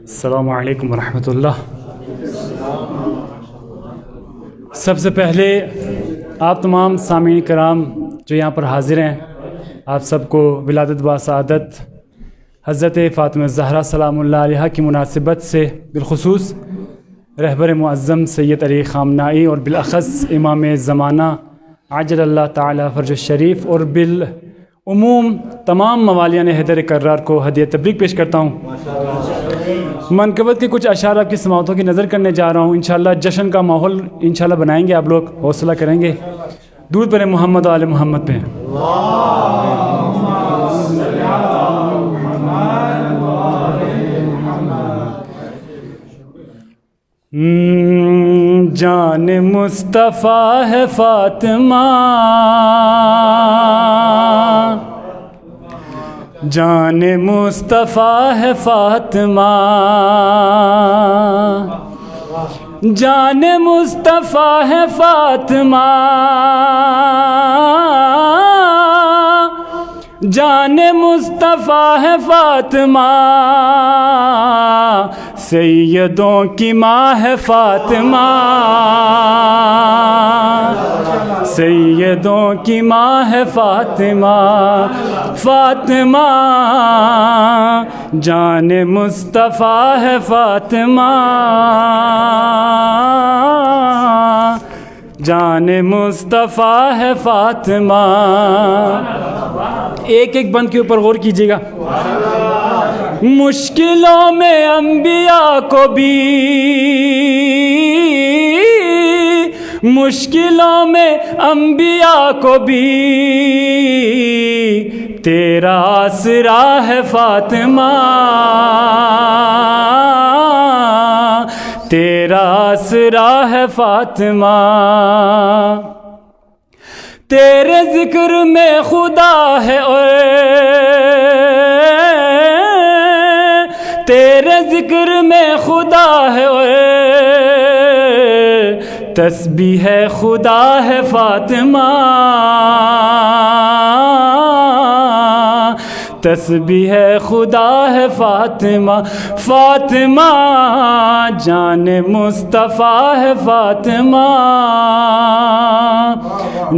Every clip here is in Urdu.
السلام علیکم ورحمۃ اللہ۔ سب سے پہلے آپ تمام سامعین کرام جو یہاں پر حاضر ہیں، آپ سب کو ولادت با سعادت حضرت فاطمہ الزہرا سلام اللہ علیہا کی مناسبت سے بالخصوص رہبر معظم سید علی خامنائی اور بالاخص امام زمانہ عجل اللہ تعالی فرج الشریف اور بالعموم تمام موالیان حیدر کرار کو ہدیہ تبریک پیش کرتا ہوں۔ منقبت کے کچھ اشعار آپ کی سماعتوں کی نظر کرنے جا رہا ہوں۔ انشاءاللہ جشن کا ماحول انشاءاللہ بنائیں گے، آپ لوگ حوصلہ کریں گے۔ درود پڑھیں محمد و آل محمد پہ۔ جان مصطفیٰ ہے فاطمہ، جان مصطفیٰ ہے فاطمہ، جان مصطفیٰ ہے فاطمہ، جان مصطفیٰ ہے فاطمہ، سیدوں کی ماں ہے فاطمہ، سیدوں کی ماں ہے فاطمہ، فاطمہ جان مصطفیٰ ہے فاطمہ، جان مصطفیٰ ہے فاطمہ۔ ایک ایک بند کے اوپر غور کیجیے گا۔ مشکلوں میں انبیاء کو بھی، مشکلوں میں انبیاء کو بھی تیرا آسرا ہے فاطمہ، تیرا آسرا ہے فاطمہ، تیرے ذکر میں خدا ہے تیرے ذکر میں خدا ہے تسبیح ہے خدا ہے فاطمہ، تسبیح ہے خدا ہے فاطمہ، فاطمہ جان مصطفیٰ ہے فاطمہ،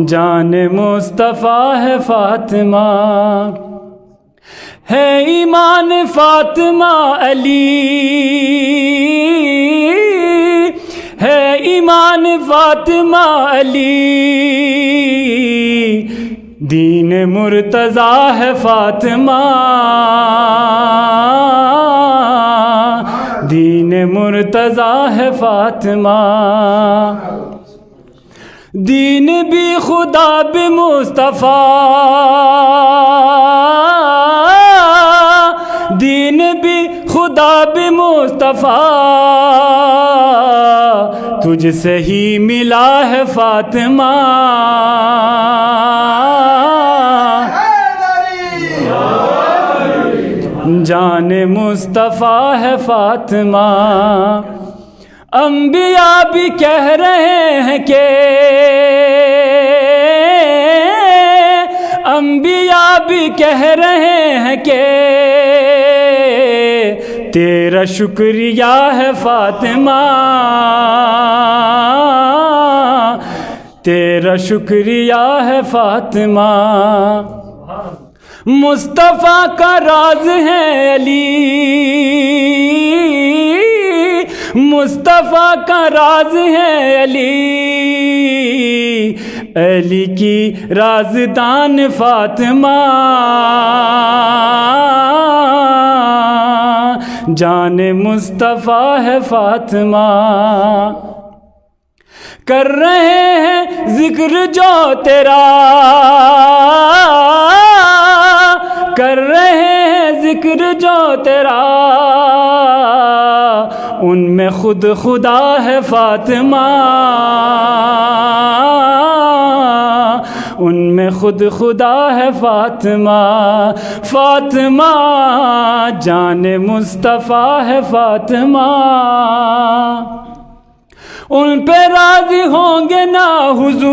جان مصطفیٰ ہے فاطمہ، ہے ایمان فاطمہ علی، ہے ایمان فاطمہ علی، دین مرتضیٰ ہے فاطمہ، دین مرتضیٰ ہے فاطمہ، دین بھی خدا بھی مصطفیٰ، دین بھی خدا بھی مصطفیٰ، تجھ سے ہی ملا ہے فاطمہ، جان مصطفیٰ ہے فاطمہ۔ انبیاء بھی کہہ رہے ہیں کہ، انبیاء بھی کہہ رہے ہیں کہ تیرا شکریہ ہے فاطمہ، تیرا شکریہ ہے فاطمہ، مصطفیٰ کا راز ہے علی، مصطفیٰ کا راز ہے علی، علی کی رازدان فاطمہ، جان مصطفیٰ ہے فاطمہ، کر رہے ہیں ذکر جو تیرا، کر رہے ہیں ذکر جو تیرا، ان میں خود خدا ہے فاطمہ، ان میں خود خدا ہے فاطمہ، فاطمہ جان مصطفیٰ ہے فاطمہ، ان پہ راضی ہوں گے نا حضور،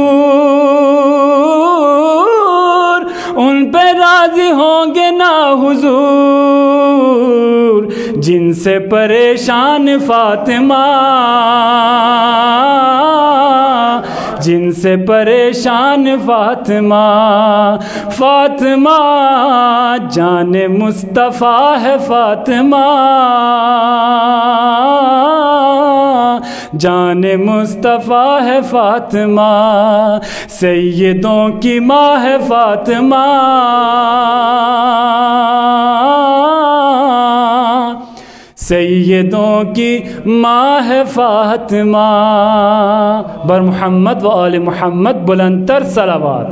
ان پہ راضی ہوں گے نا حضور، جن سے پریشان فاطمہ، جن سے پریشان فاطمہ، فاطمہ جان مصطفیٰ ہے فاطمہ، جان مصطفیٰ ہے فاطمہ، سیدوں کی ماں ہے فاطمہ، سیدوں کی ماں ہے فاطمہ۔ بر محمد و آل محمد بلند تر صلوات۔